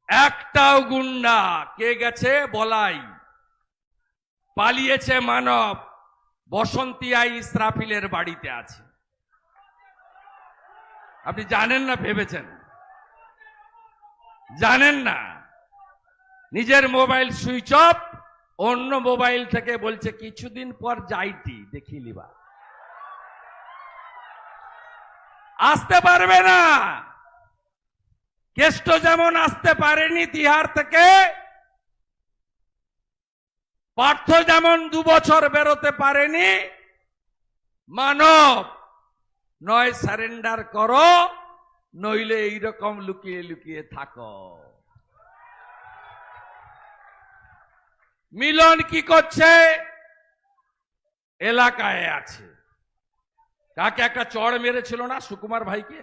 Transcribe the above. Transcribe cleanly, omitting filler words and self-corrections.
একটাও গুন্ডা কে গেছে বলাই, পালিয়েছে মানব, বসন্তিয়া ইসরাফিলের বাড়িতে আছে। আপনি জানেন না, ভেবেছেন জানেন না। নিজের মোবাইল সুইচ অফ, অন্য মোবাইল থেকে বলছে কিছুদিন পর যাইটি দেখি লিবা, আসতে পারবে না। কেষ্ট যেমন আসতে পারেনি তিহার থেকে, পার্থ যেমন 2 বছর বেরোতে পারেনি। মানব নয় সারেন্ডার করো, নইলে এইরকম লুকিয়ে লুকিয়ে থাকো। মিলন কি করছে? এলাকায় আছে। কাকে একটা চড় মেরেছিল না সুকুমার ভাইকে?